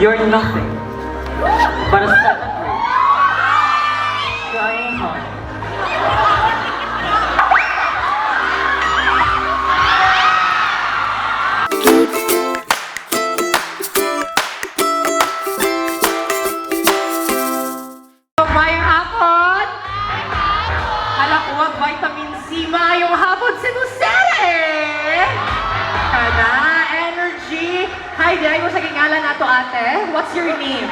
You're nothing but a second grade trying hard. Mayong hapon! Hala ko ang vitamin C. Mayong hapon si Lucere! Kana, energy. Hi, di mo sa gingalan na to, ate. What's your name?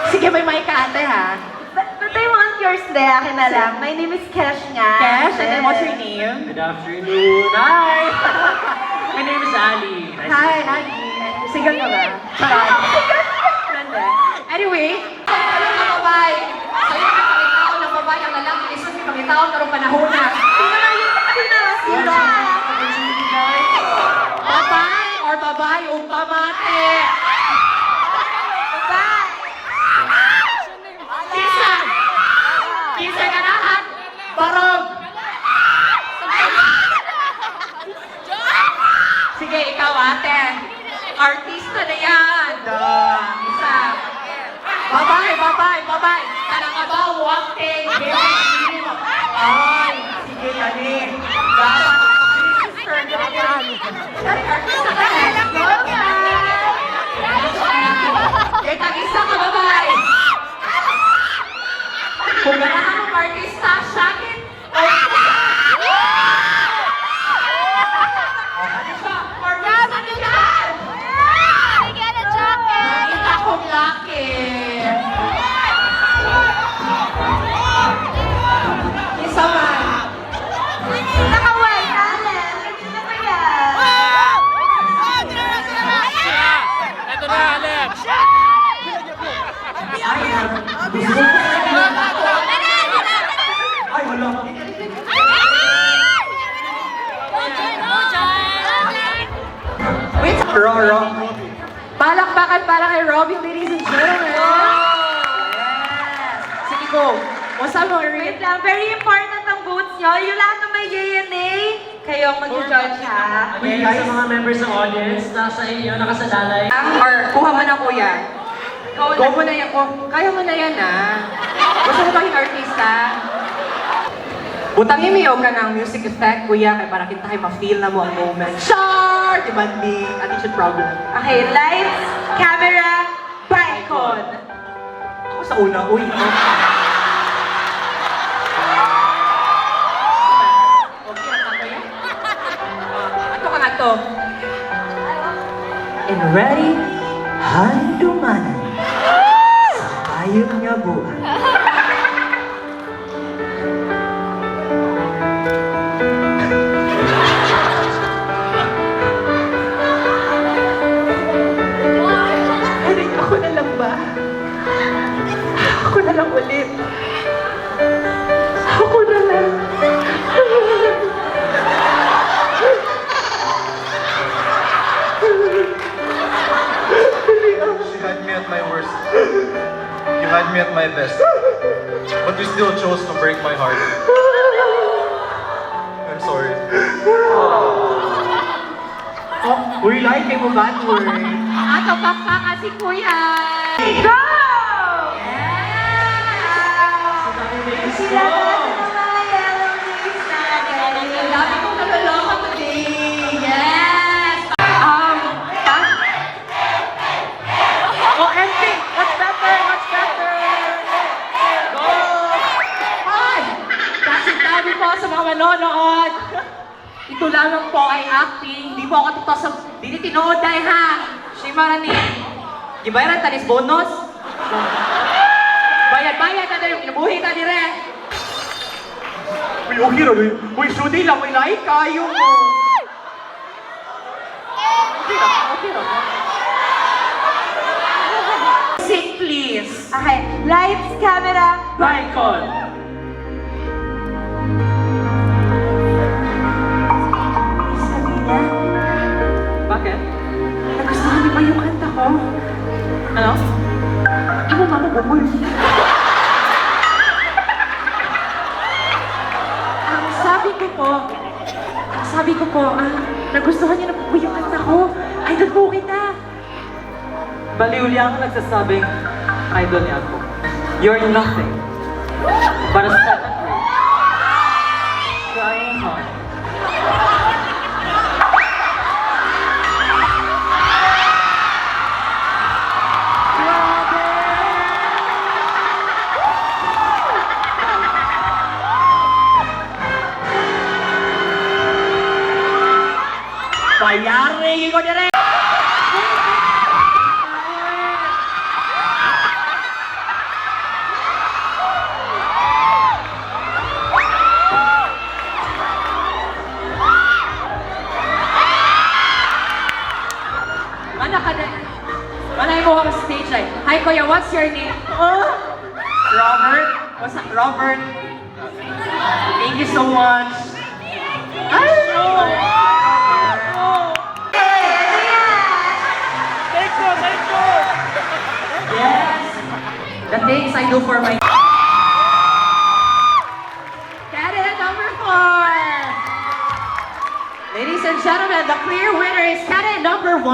Sige, may ka, ate, ha? But I want yours de, akin na lang. My name is Kesh nga. Kesh, and then what's your name? Good afternoon. Hi! My name is Ali. Nice Hi, Annie. Single ka ba? Charot. Nande. Anyway, ano ka babae? Sa'yo ka pangitaon ng babae ang lalaki. Isun yung pangitaon karong panahon na. Sino? Babae or babae o pamate? Bye! Kisa! Kisa ganahan! Barog! Sige, ikaw ate. Artista na yan. Isa. Babae, babae, babae. Anak ka ba? Walking. Ay, sige, dali. Dapat. Sister, dali. Artista ka na. Kaya tag-isa ka, babae. Kung ganahan mong artista, shagit. Artista na yan! Nakita kong laki. Isa man. Naka-white, Alan. Kanina pa yan. Ito na, Alex! Ay, wala. Wait, Roro. palakpakan para kay Robby, ladies and gentlemen. Yes. Sige, go. What's up, Wait Marie? lang, very important ang votes nyo. Yung lahat ng may JNA, kayong mag-judge ha. Okay, guys, sa mga members ng audience, nasa inyo, nakasalalay. Or kuha mo na, kuya. Go mo na yan. Kaya mo na yan, ah. Gusto mo maging artista? Butangin mo ka ng music effect, kuya, kaya para kita kayo ma-feel na mo ang moment. Char! Demanding attitude problem. Okay, lights, camera, Bicon. Ako sa una, uy. Okay, natakoy. Ano ka na to? And ready, handumanan. Sa payong niya buwan. Ay, ako na lang ba? Ako na lang ulit. Ako na lang. You had me at my worst. You had me at my best. But you still chose to break my heart. I'm sorry. Oh, uy, like mo bad word. Ato pa kasi kuya. Go! Sila na natin ang mga yellow days natin. Ang dami kong naloloka today. Yes! Oh, empty! What's better? What's better? Go! Hi! Kasi sabi po sa mga manonood, ito lamang po ay acting. Di po ako totoo sa... Di tinood dahil ha. Shimara ni... Gibayaran tanis bonus. Bayad na rin. Inabuhi ta dire. Uy, okay ra, uy. Uy, sudi lang, may like kayo mo. Okay na. Sing please. Okay, lights, camera, Bicon! sabi niya, Bakit? nagustuhan niyo ba yung kanta ko? Ano? Ano ba mo bumul? Sabi ko po, nagustuhan niyo na po yung kanta ko. Idol po kita. Baliw lang ang nagsasabing idol niya ako. You're nothing. Para sa second grade. Trying hard. Bayari ko dire! Mana ka na? Manay mo ang stage ay. Hi Kuya, what's your name? Robert? What's up, Robert? Thank you so much. Ay, no! Yes! The things I do for my... Candidate number 4! Ladies and gentlemen, the clear winner is candidate number 1.